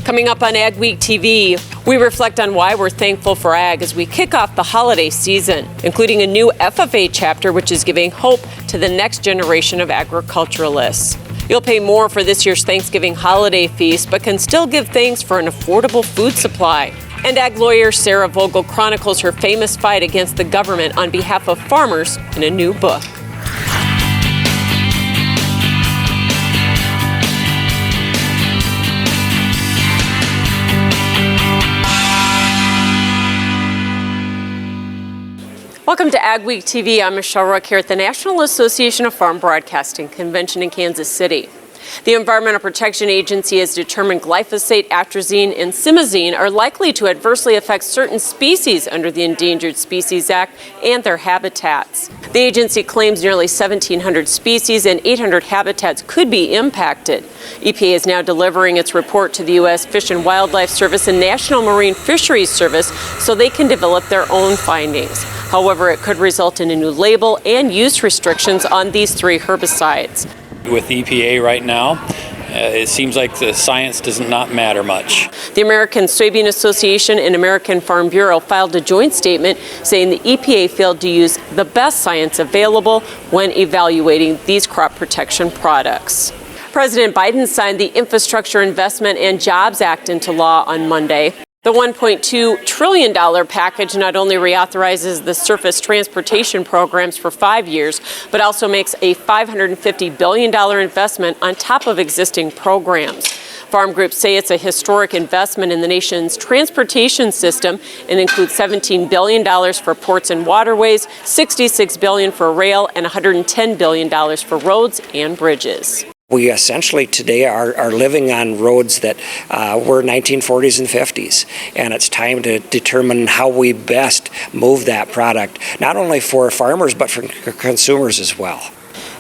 Coming up on AGWEEK TV, we reflect on why we're thankful for ag as we kick off the holiday season, including a new FFA chapter which is giving hope to the next generation of agriculturalists. You'll pay more for this year's Thanksgiving holiday feast, but can still give thanks for an affordable food supply. And ag lawyer Sarah Vogel chronicles her famous fight against the government on behalf of farmers in a new book. Welcome to AGWEEK TV. I'm Michelle Rook here at the National Association of Farm Broadcasting Convention in Kansas City. The Environmental Protection Agency has determined glyphosate, atrazine, and simazine are likely to adversely affect certain species under the Endangered Species Act and their habitats. The agency claims nearly 1,700 species and 800 habitats could be impacted. EPA is now delivering its report to the U.S. Fish and Wildlife Service and National Marine Fisheries Service so they can develop their own findings. However, it could result in a new label and use restrictions on these three herbicides. With the EPA right now, it seems like the science does not matter much. The American Soybean Association and American Farm Bureau filed a joint statement saying the EPA failed to use the best science available when evaluating these crop protection products. President Biden signed the Infrastructure Investment and Jobs Act into law on Monday. The $1.2 trillion package not only reauthorizes the surface transportation programs for 5 years, but also makes a $550 billion investment on top of existing programs. Farm groups say it's a historic investment in the nation's transportation system and includes $17 billion for ports and waterways, $66 billion for rail, and $110 billion for roads and bridges. We essentially today are living on roads that were 1940s and 50s, and it's time to determine how we best move that product, not only for farmers but for consumers as well.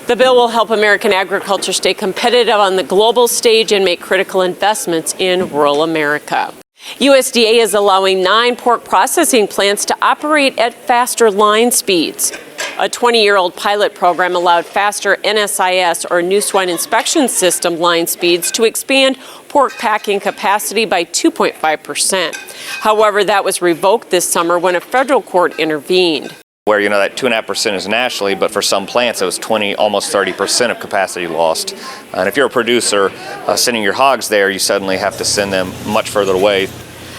The bill will help American agriculture stay competitive on the global stage and make critical investments in rural America. USDA is allowing 9 pork processing plants to operate at faster line speeds. A 20-year-old pilot program allowed faster NSIS, or New Swine Inspection System, line speeds to expand pork packing capacity by 2.5%. However, that was revoked this summer when a federal court intervened. Where, that 2.5% is nationally, but for some plants it was 20, almost 30% of capacity lost. And if you're a producer sending your hogs there, you suddenly have to send them much further away.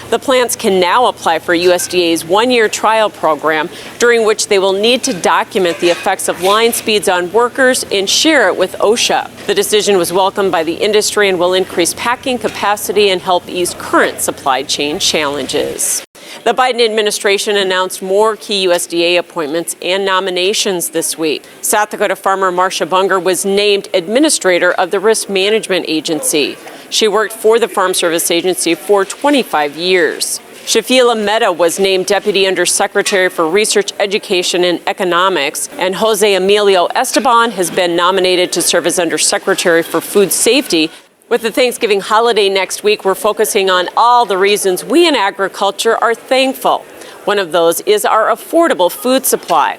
The plants can now apply for USDA's 1-year trial program, during which they will need to document the effects of line speeds on workers and share it with OSHA. The decision was welcomed by the industry and will increase packing capacity and help ease current supply chain challenges. The Biden administration announced more key USDA appointments and nominations this week. South Dakota farmer Marcia Bunger was named administrator of the Risk Management Agency. She worked for the Farm Service Agency for 25 years. Shafila Mehta was named Deputy Undersecretary for Research, Education, and Economics, and Jose Emilio Esteban has been nominated to serve as Undersecretary for Food Safety. With the Thanksgiving holiday next week, we're focusing on all the reasons we in agriculture are thankful. One of those is our affordable food supply.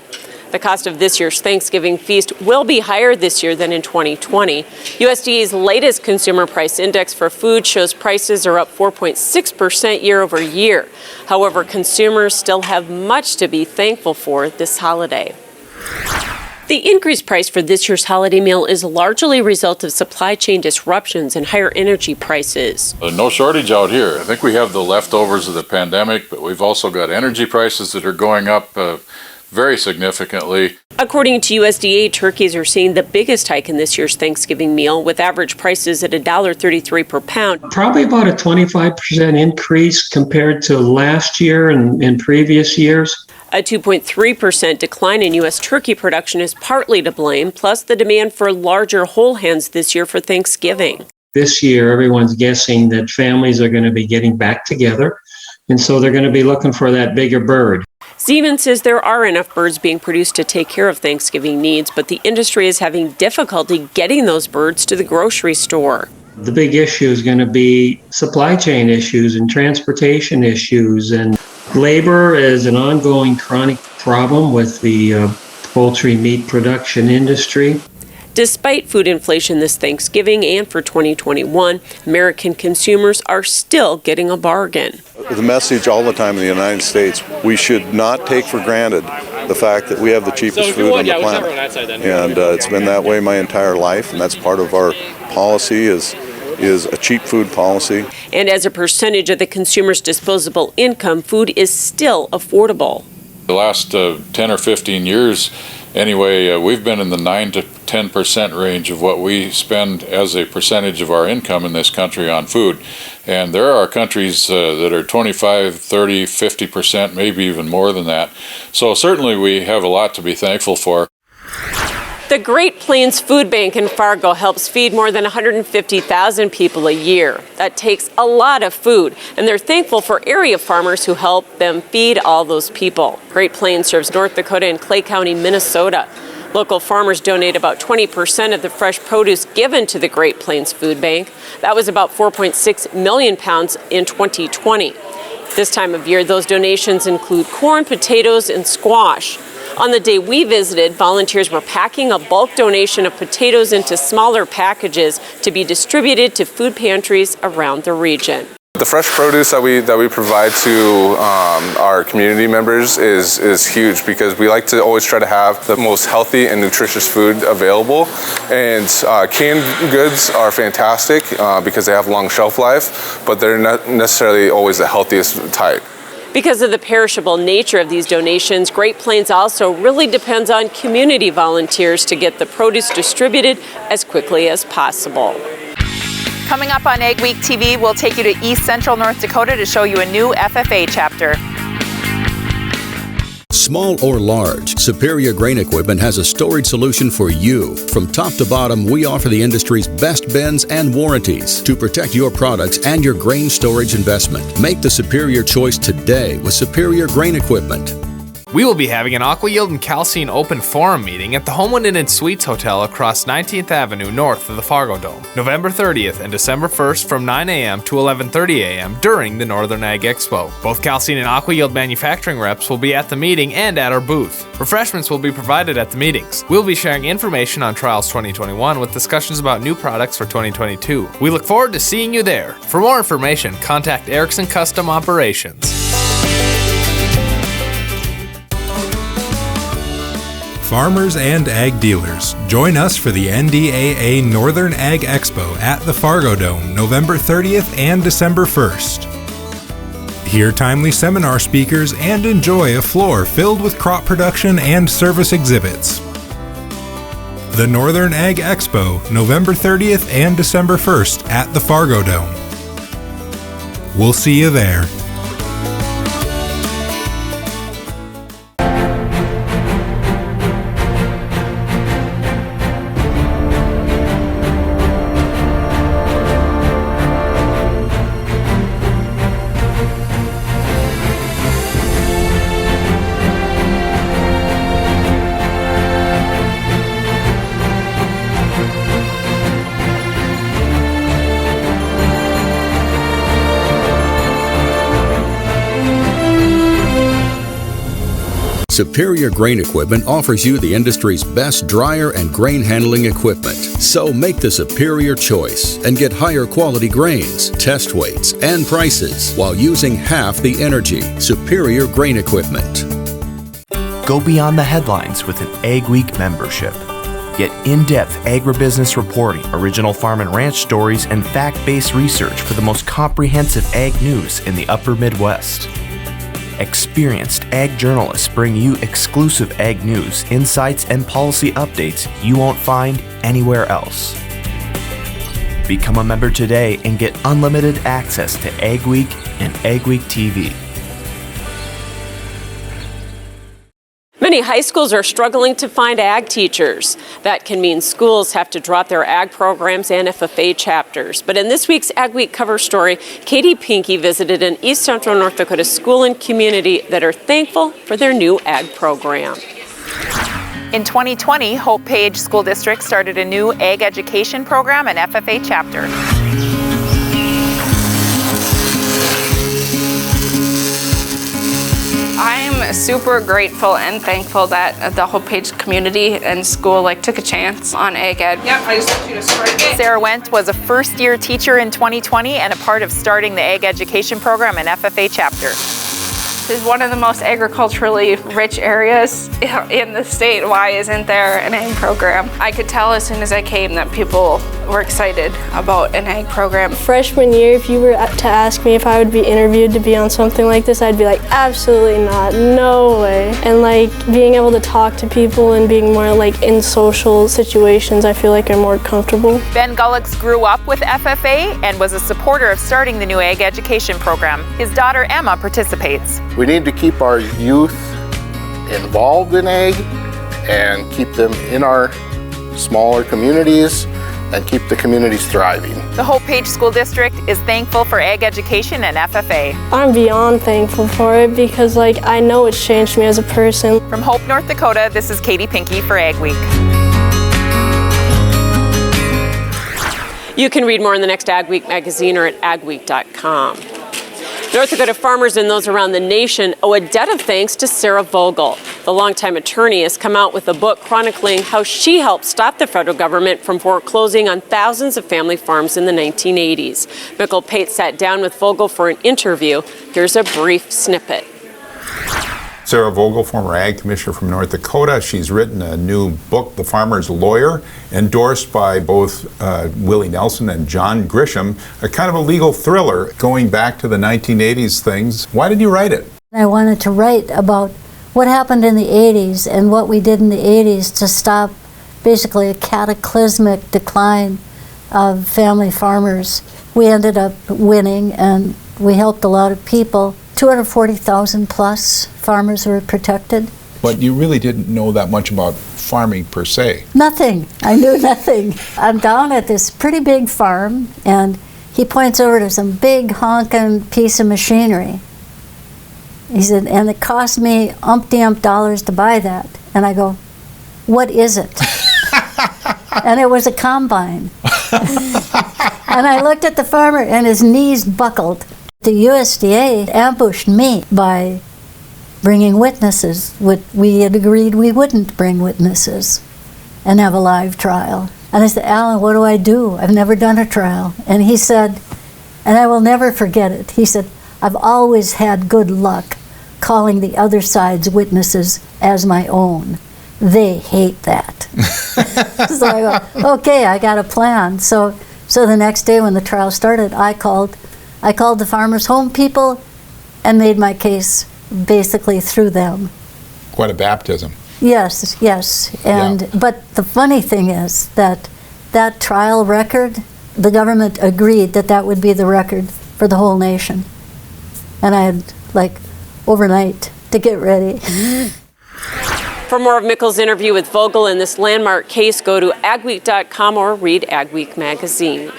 The cost of this year's Thanksgiving feast will be higher this year than in 2020. USDA's latest consumer price index for food shows prices are up 4.6% year over year. However, consumers still have much to be thankful for this holiday. The increased price for this year's holiday meal is largely a result of supply chain disruptions and higher energy prices. No shortage out here. I think we have the leftovers of the pandemic, but we've also got energy prices that are going up very significantly. According to USDA, turkeys are seeing the biggest hike in this year's Thanksgiving meal, with average prices at $1.33 per pound. Probably about a 25% increase compared to last year and previous years. A 2.3% decline in U.S. turkey production is partly to blame, plus the demand for larger whole hens this year for Thanksgiving. This year, everyone's guessing that families are going to be getting back together, and so they're going to be looking for that bigger bird. Siemens says there are enough birds being produced to take care of Thanksgiving needs, but the industry is having difficulty getting those birds to the grocery store. The big issue is going to be supply chain issues and transportation issues, and labor is an ongoing chronic problem with the poultry meat production industry. Despite food inflation this Thanksgiving and for 2021, American consumers are still getting a bargain. The message all the time in the United States, we should not take for granted the fact that we have the cheapest food on the planet. And it's been that way my entire life, and that's part of our policy is a cheap food policy. And as a percentage of the consumer's disposable income, food is still affordable. The last 10 or 15 years, anyway, we've been in the 9 to 10% range of what we spend as a percentage of our income in this country on food. And there are countries that are 25, 30, 50%, maybe even more than that. So certainly we have a lot to be thankful for. The Great Plains Food Bank in Fargo helps feed more than 150,000 people a year. That takes a lot of food, and they're thankful for area farmers who help them feed all those people. Great Plains serves North Dakota and Clay County, Minnesota. Local farmers donate about 20% of the fresh produce given to the Great Plains Food Bank. That was about 4.6 million pounds in 2020. This time of year, those donations include corn, potatoes, and squash. On the day we visited, volunteers were packing a bulk donation of potatoes into smaller packages to be distributed to food pantries around the region. The fresh produce that we provide to our community members is huge because we like to always try to have the most healthy and nutritious food available. And canned goods are fantastic because they have long shelf life, but they're not necessarily always the healthiest type. Because of the perishable nature of these donations, Great Plains also really depends on community volunteers to get the produce distributed as quickly as possible. Coming up on AgWeek TV, we'll take you to East Central North Dakota to show you a new FFA chapter. Small or large, Superior Grain Equipment has a storage solution for you. From top to bottom, we offer the industry's best bins and warranties to protect your products and your grain storage investment. Make the superior choice today with Superior Grain Equipment. We will be having an AGWEEK and Carlson open forum meeting at the Homewood Inn and Suites Hotel across 19th Avenue north of the Fargo Dome, November 30th and December 1st from 9 a.m. to 11:30 a.m. during the Northern Ag Expo. Both Carlson and AGWEEK manufacturing reps will be at the meeting and at our booth. Refreshments will be provided at the meetings. We'll be sharing information on Trials 2021 with discussions about new products for 2022. We look forward to seeing you there. For more information, contact Erickson Custom Operations. Farmers and ag dealers, join us for the NDAA Northern Ag Expo at the Fargo Dome, November 30th and December 1st. Hear timely seminar speakers and enjoy a floor filled with crop production and service exhibits. The Northern Ag Expo, November 30th and December 1st at the Fargo Dome. We'll see you there. Superior Grain Equipment offers you the industry's best dryer and grain handling equipment. So make the superior choice and get higher quality grains, test weights, and prices while using half the energy. Superior Grain Equipment. Go beyond the headlines with an AgWeek membership. Get in-depth agribusiness reporting, original farm and ranch stories, and fact-based research for the most comprehensive ag news in the upper Midwest. Experienced ag journalists bring you exclusive ag news, insights, and policy updates you won't find anywhere else. Become a member today and get unlimited access to AgWeek and AgWeek TV. Many high schools are struggling to find ag teachers. That can mean schools have to drop their ag programs and FFA chapters. But in this week's AgWeek cover story, Katie Pinky visited an East Central North Dakota school and community that are thankful for their new ag program. In 2020, Hope Page School District started a new ag education program and FFA chapter. I'm super grateful and thankful that the Hope Page community and school took a chance on ag ed. Yep, I just want you to strike it. Sarah Wendt was a first-year teacher in 2020 and a part of starting the ag education program in FFA chapter. This is one of the most agriculturally rich areas in the state. Why isn't there an ag program? I could tell as soon as I came that people were excited about an ag program. Freshman year, if you were to ask me if I would be interviewed to be on something like this, I'd be like, absolutely not, no way. And being able to talk to people and being more in social situations, I feel like I'm more comfortable. Ben Gullix grew up with FFA and was a supporter of starting the new ag education program. His daughter Emma participates. We need to keep our youth involved in ag and keep them in our smaller communities and keep the communities thriving. The Hope Page School District is thankful for ag education and FFA. I'm beyond thankful for it because I know it's changed me as a person. From Hope, North Dakota, this is Katie Pinky for Ag Week. You can read more in the next Ag Week magazine or at agweek.com. North Dakota farmers and those around the nation owe a debt of thanks to Sarah Vogel. The longtime attorney has come out with a book chronicling how she helped stop the federal government from foreclosing on thousands of family farms in the 1980s. Michael Pate sat down with Vogel for an interview. Here's a brief snippet. Sarah Vogel, former Ag Commissioner from North Dakota. She's written a new book, The Farmer's Lawyer, endorsed by both Willie Nelson and John Grisham, a kind of a legal thriller going back to the 1980s things. Why did you write it? I wanted to write about what happened in the 80s and what we did in the 80s to stop basically a cataclysmic decline of family farmers. We ended up winning and we helped a lot of people. 240,000 plus farmers were protected. But you really didn't know that much about farming per se. Nothing. I knew nothing. I'm down at this pretty big farm, and he points over to some big honking piece of machinery. He said, and it cost me umpty-ump dollars to buy that. And I go, what is it? And it was a combine. And I looked at the farmer, and his knees buckled. The USDA ambushed me by bringing witnesses. We had agreed we wouldn't bring witnesses and have a live trial. And I said, Alan, what do I do? I've never done a trial. And he said, and I will never forget it, he said, I've always had good luck calling the other side's witnesses as my own. They hate that. So I go, okay, I got a plan. So the next day when the trial started, I called the farmers' home people and made my case basically through them. Quite a baptism. Yes. And yeah. But the funny thing is that trial record, the government agreed that would be the record for the whole nation. And I had overnight to get ready. For more of Michael's interview with Vogel in this landmark case, go to agweek.com or read Ag Week magazine.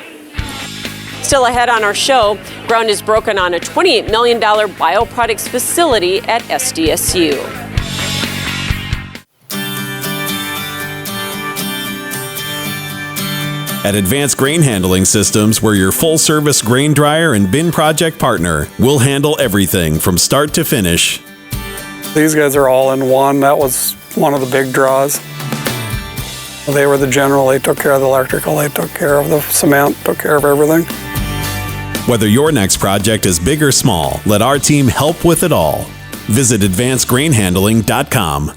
Still ahead on our show, ground is broken on a $28 million bioproducts facility at SDSU. At Advanced Grain Handling Systems, we're your full-service grain dryer and bin project partner. We'll handle everything from start to finish. These guys are all in one. That was one of the big draws. They were the general. They took care of the electrical. They took care of the cement, took care of everything. Whether your next project is big or small, let our team help with it all. Visit advancedgrainhandling.com.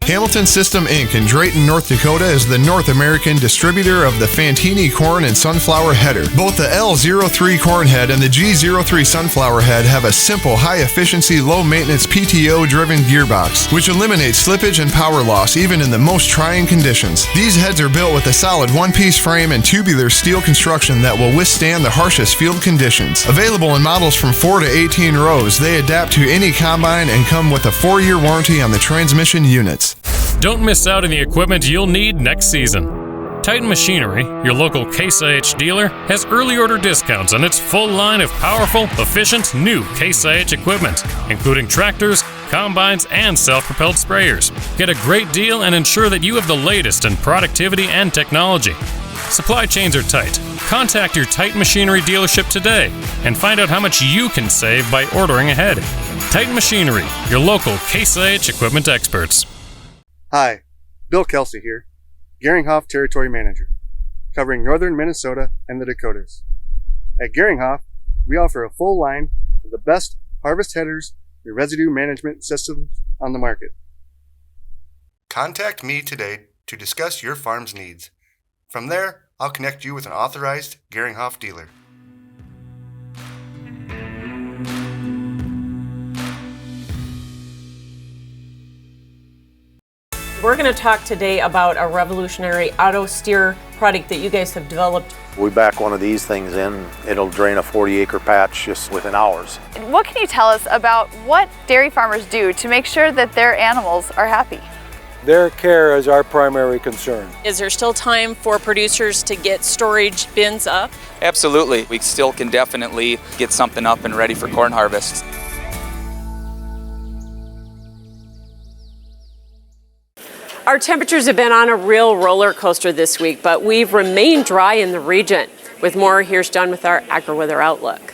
Hamilton System Inc. in Drayton, North Dakota is the North American distributor of the Fantini corn and sunflower header. Both the L03 corn head and the G03 sunflower head have a simple, high-efficiency, low-maintenance PTO-driven gearbox, which eliminates slippage and power loss even in the most trying conditions. These heads are built with a solid one-piece frame and tubular steel construction that will withstand the harshest field conditions. Available in models from 4 to 18 rows, they adapt to any combine and come with a 4-year warranty on the transmission units. Don't miss out on the equipment you'll need next season. Titan Machinery, your local Case IH dealer, has early order discounts on its full line of powerful, efficient, new Case IH equipment, including tractors, combines, and self-propelled sprayers. Get a great deal and ensure that you have the latest in productivity and technology. Supply chains are tight. Contact your Titan Machinery dealership today and find out how much you can save by ordering ahead. Titan Machinery, your local Case IH equipment experts. Hi, Bill Kelsey here, Geringhoff Territory Manager, covering northern Minnesota and the Dakotas. At Geringhoff, we offer a full line of the best harvest headers and residue management systems on the market. Contact me today to discuss your farm's needs. From there, I'll connect you with an authorized Geringhoff dealer. We're going to talk today about a revolutionary auto steer product that you guys have developed. We back one of these things in, it'll drain a 40-acre patch just within hours. What can you tell us about what dairy farmers do to make sure that their animals are happy? Their care is our primary concern. Is there still time for producers to get storage bins up? Absolutely. We still can definitely get something up and ready for corn harvest. Our temperatures have been on a real roller coaster this week, but we've remained dry in the region. With more, here's John with our AgriWeather Outlook.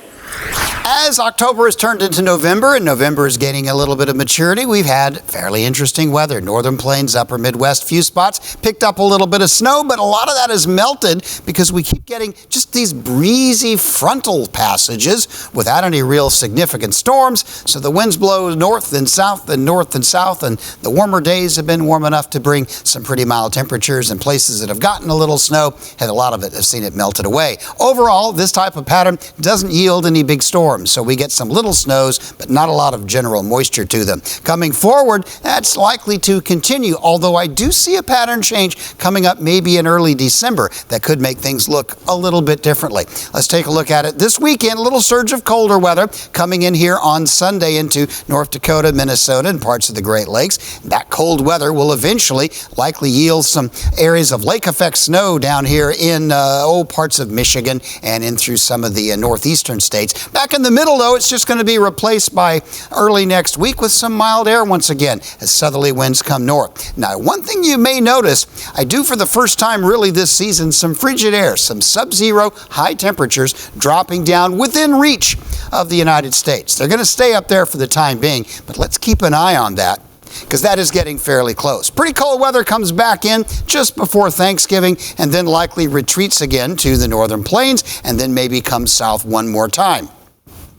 As October has turned into November, and November is gaining a little bit of maturity, we've had fairly interesting weather. Northern Plains, upper Midwest, few spots picked up a little bit of snow, but a lot of that is melted because we keep getting just these breezy frontal passages without any real significant storms. So the winds blow north and south and north and south, and the warmer days have been warm enough to bring some pretty mild temperatures, and places that have gotten a little snow, and a lot of it have seen it melted away. Overall, this type of pattern doesn't yield any big storms. So we get some little snows, but not a lot of general moisture to them. Coming forward, that's likely to continue, although I do see a pattern change coming up maybe in early December that could make things look a little bit differently. Let's take a look at it this weekend. A little surge of colder weather coming in here on Sunday into North Dakota, Minnesota, and parts of the Great Lakes. That cold weather will eventually likely yield some areas of lake effect snow down here in parts of Michigan and in through some of the northeastern states. Back in the middle, though, it's just going to be replaced by early next week with some mild air once again as southerly winds come north. Now, one thing you may notice, I do for the first time really this season, some frigid air, some sub-zero high temperatures dropping down within reach of the United States. They're going to stay up there for the time being, but let's keep an eye on that, because that is getting fairly close. Pretty cold weather comes back in just before Thanksgiving and then likely retreats again to the northern plains and then maybe comes south one more time.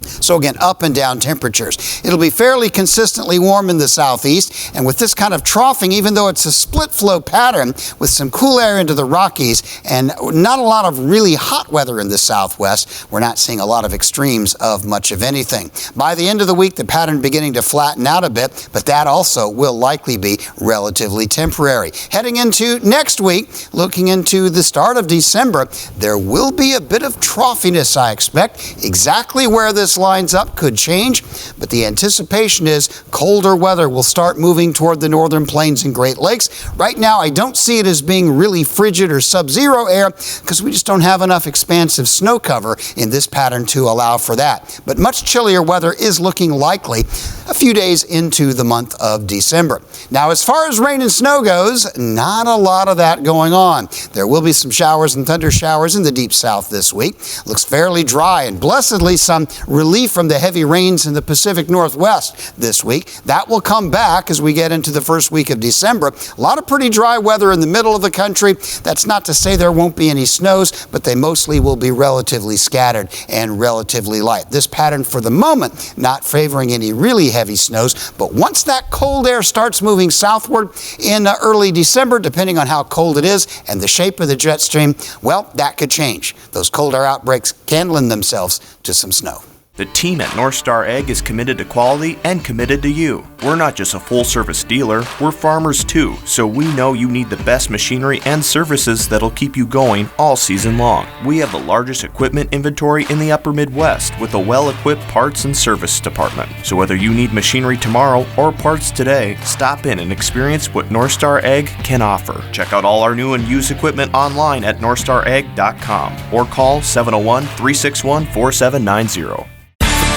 So again, up and down temperatures. It'll be fairly consistently warm in the southeast, and with this kind of troughing, even though it's a split flow pattern with some cool air into the Rockies and not a lot of really hot weather in the southwest, we're not seeing a lot of extremes of much of anything. By the end of the week, the pattern beginning to flatten out a bit, but that also will likely be relatively temporary. Heading into next week, looking into the start of December, there will be a bit of troughiness, I expect. Exactly where this lines up could change, but the anticipation is colder weather will start moving toward the northern plains and Great Lakes. Right now, I don't see it as being really frigid or sub-zero air because we just don't have enough expansive snow cover in this pattern to allow for that. But much chillier weather is looking likely a few days into the month of December. Now, as far as rain and snow goes, not a lot of that going on. There will be some showers and thunder showers in the deep south this week. Looks fairly dry, and blessedly some relief from the heavy rains in the Pacific Northwest this week. That will come back as we get into the first week of December. A lot of pretty dry weather in the middle of the country. That's not to say there won't be any snows, but they mostly will be relatively scattered and relatively light. This pattern for the moment not favoring any really heavy snows, but once that cold air starts moving southward in early December, depending on how cold it is and the shape of the jet stream, well, that could change. Those cold air outbreaks can lend themselves to some snow. The team at North Star Ag is committed to quality and committed to you. We're not just a full-service dealer, we're farmers too, so we know you need the best machinery and services that'll keep you going all season long. We have the largest equipment inventory in the upper Midwest with a well-equipped parts and service department. So whether you need machinery tomorrow or parts today, stop in and experience what North Star Ag can offer. Check out all our new and used equipment online at northstarag.com or call 701-361-4790.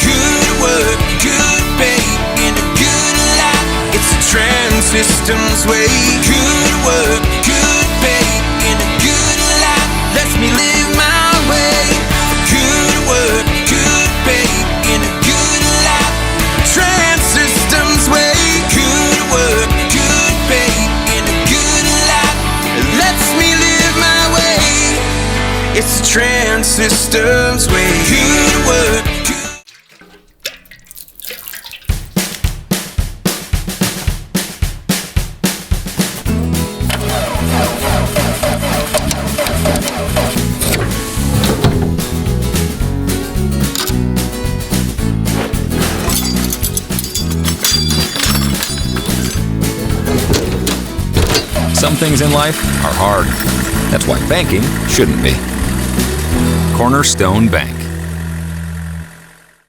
Good work, good pay, and a good life. It's the Trans Systems way. Good work, good pay, and a good life. Lets me live my way. Systems way. Good work. Some things in life are hard. That's why banking shouldn't be. Cornerstone Bank.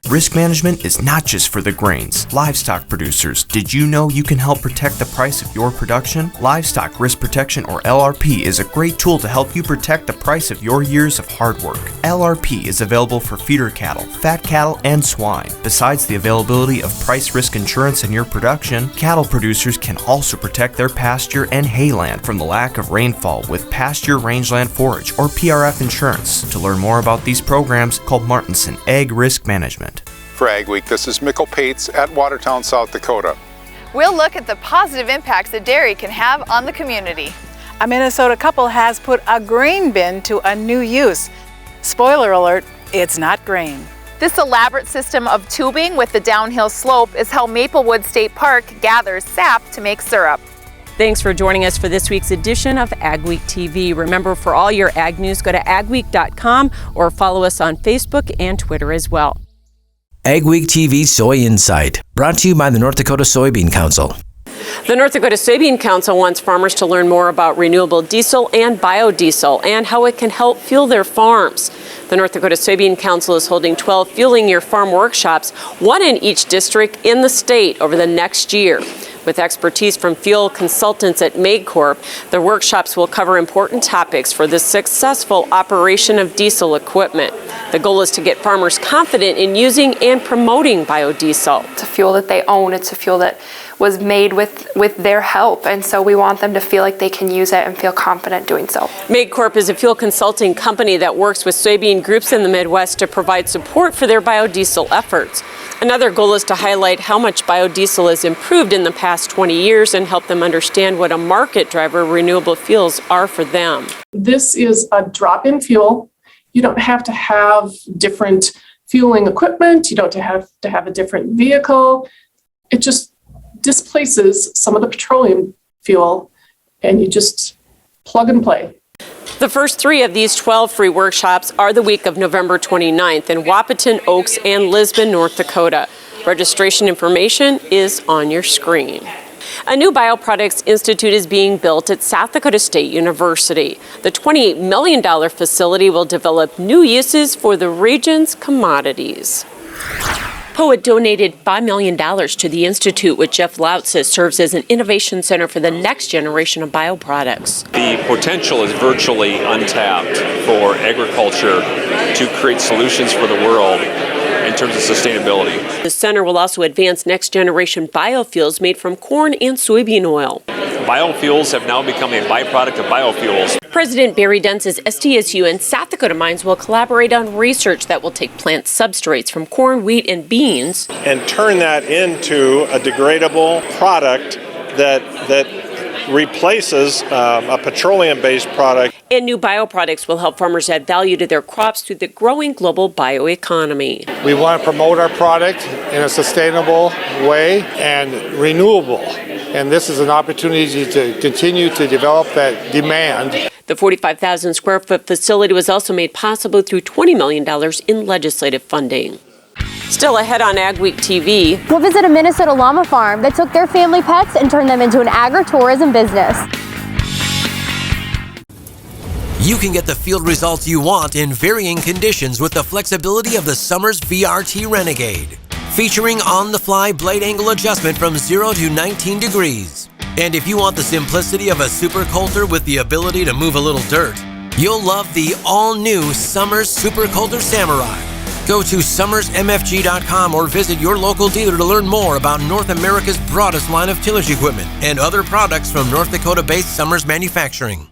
Risk management is not just for the grains. Livestock producers, did you know you can help protect the price of your production? Livestock Risk Protection, or LRP, is a great tool to help you protect the price of your years of hard work. LRP is available for feeder cattle, fat cattle, and swine. Besides the availability of price risk insurance in your production, cattle producers can also protect their pasture and hayland from the lack of rainfall with Pasture Rangeland Forage, or PRF insurance. To learn more about these programs, call Martinson Ag Risk Management. For AGWEEK, this is Mikkel Pates at Watertown, South Dakota. We'll look at the positive impacts that dairy can have on the community. A Minnesota couple has put a grain bin to a new use. Spoiler alert, it's not grain. This elaborate system of tubing with the downhill slope is how Maplewood State Park gathers sap to make syrup. Thanks for joining us for this week's edition of AgWeek TV. Remember, for all your ag news, go to agweek.com or follow us on Facebook and Twitter as well. AgWeek TV Soy Insight, brought to you by the North Dakota Soybean Council. The North Dakota Soybean Council wants farmers to learn more about renewable diesel and biodiesel and how it can help fuel their farms. The North Dakota Soybean Council is holding 12 Fueling Your Farm workshops, one in each district in the state over the next year. With expertise from fuel consultants at MaidCorp, the workshops will cover important topics for the successful operation of diesel equipment. The goal is to get farmers confident in using and promoting biodiesel. It's a fuel that they own. It's a fuel that was made with their help, and so we want them to feel like they can use it and feel confident doing so. MaidCorp is a fuel consulting company that works with soybean groups in the Midwest to provide support for their biodiesel efforts. Another goal is to highlight how much biodiesel has improved in the past 20 years and help them understand what a market driver renewable fuels are for them. This is a drop-in fuel. You don't have to have different fueling equipment. You don't have to have a different vehicle. It just displaces some of the petroleum fuel, and you just plug and play. The first 3 of these 12 free workshops are the week of November 29th in Wahpeton, Oaks, and Lisbon, North Dakota. Registration information is on your screen. A new Bioproducts Institute is being built at South Dakota State University. The $28 million facility will develop new uses for the region's commodities. POA donated $5 million to the Institute, which Jeff Laut says serves as an innovation center for the next generation of bioproducts. The potential is virtually untapped for agriculture to create solutions for the world in terms of sustainability. The center will also advance next generation biofuels made from corn and soybean oil. Biofuels have now become a byproduct of biofuels. President Barry Dunn says SDSU and South Dakota Mines will collaborate on research that will take plant substrates from corn, wheat, and beans and turn that into a degradable product that replaces a petroleum-based product. And new bioproducts will help farmers add value to their crops through the growing global bioeconomy. We want to promote our product in a sustainable way and renewable. And this is an opportunity to continue to develop that demand. The 45,000 square foot facility was also made possible through $20 million in legislative funding. Still ahead on AgWeek TV. We'll visit a Minnesota llama farm that took their family pets and turned them into an agritourism business. You can get the field results you want in varying conditions with the flexibility of the Summers VRT Renegade. Featuring on-the-fly blade angle adjustment from 0 to 19 degrees. And if you want the simplicity of a super coulter with the ability to move a little dirt, you'll love the all-new Summers Super Coulter Samurai. Go to summersmfg.com or visit your local dealer to learn more about North America's broadest line of tillage equipment and other products from North Dakota-based Summers Manufacturing.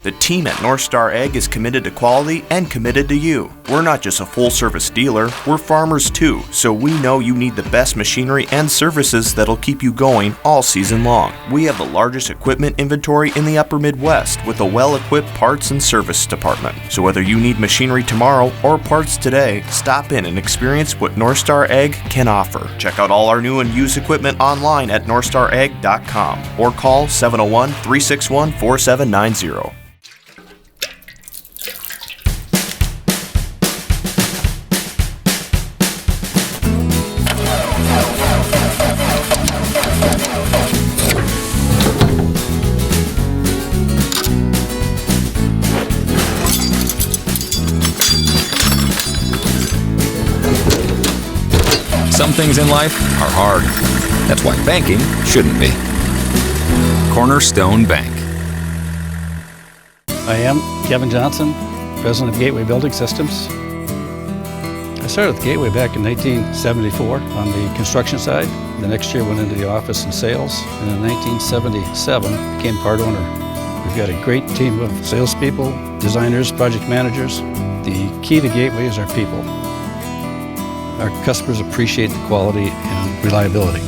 The team at North Star Ag is committed to quality and committed to you. We're not just a full-service dealer, we're farmers too, so we know you need the best machinery and services that'll keep you going all season long. We have the largest equipment inventory in the upper Midwest with a well-equipped parts and service department. So whether you need machinery tomorrow or parts today, stop in and experience what North Star Ag can offer. Check out all our new and used equipment online at northstarag.com or call 701-361-4790. Some things in life are hard. That's why banking shouldn't be. Cornerstone Bank. I am Kevin Johnson, president of Gateway Building Systems. I started with Gateway back in 1974 on the construction side. The next year went into the office and sales, and in 1977 became part owner. We've got a great team of salespeople, designers, project managers. The key to Gateway is our people. Our customers appreciate the quality and reliability.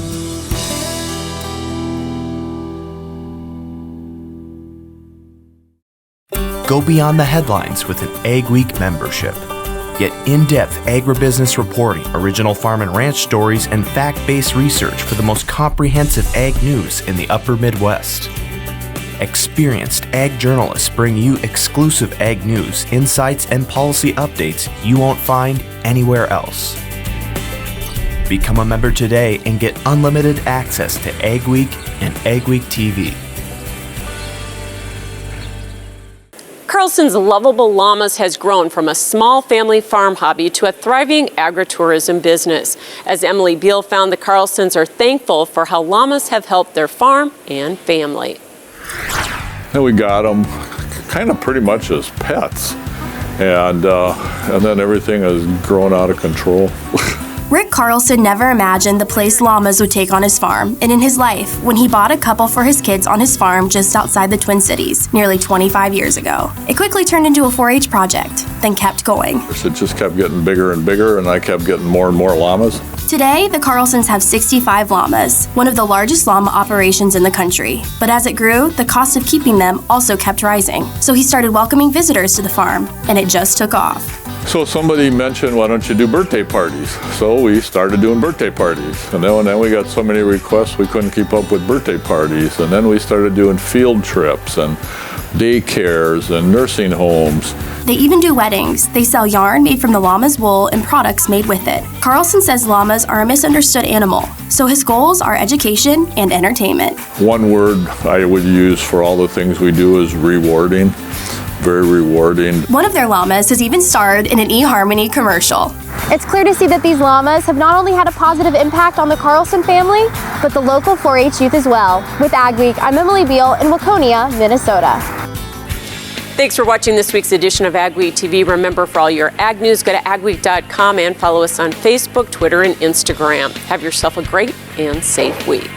Go beyond the headlines with an AGWEEK membership. Get in-depth agribusiness reporting, original farm and ranch stories, and fact-based research for the most comprehensive ag news in the upper Midwest. Experienced ag journalists bring you exclusive ag news, insights, and policy updates you won't find anywhere else. Become a member today and get unlimited access to AGWEEK and AGWEEK TV. Carlson's Lovable Llamas has grown from a small family farm hobby to a thriving agritourism business. As Emily Beal found, the Carlsons are thankful for how llamas have helped their farm and family. And we got them kind of pretty much as pets, and then everything has grown out of control. Rick Carlson never imagined the place llamas would take on his farm and in his life when he bought a couple for his kids on his farm just outside the Twin Cities nearly 25 years ago. It quickly turned into a 4-H project, then kept going. It just kept getting bigger and bigger, and I kept getting more and more llamas. Today, the Carlsons have 65 llamas, one of the largest llama operations in the country. But as it grew, the cost of keeping them also kept rising. So he started welcoming visitors to the farm, and it just took off. So somebody mentioned, why don't you do birthday parties? So we started doing birthday parties. And then we got so many requests we couldn't keep up with birthday parties. And then we started doing field trips and daycares and nursing homes. They even do weddings. They sell yarn made from the llama's wool and products made with it. Carlson says llamas are a misunderstood animal, so his goals are education and entertainment. One word I would use for all the things we do is rewarding. Very rewarding. One of their llamas has even starred in an eHarmony commercial. It's clear to see that these llamas have not only had a positive impact on the Carlson family, but the local 4-H youth as well. With AGWEEK, I'm Emily Beal in Waconia, Minnesota. Thanks for watching this week's edition of AGWEEK TV. Remember, for all your ag news, go to agweek.com and follow us on Facebook, Twitter, and Instagram. Have yourself a great and safe week.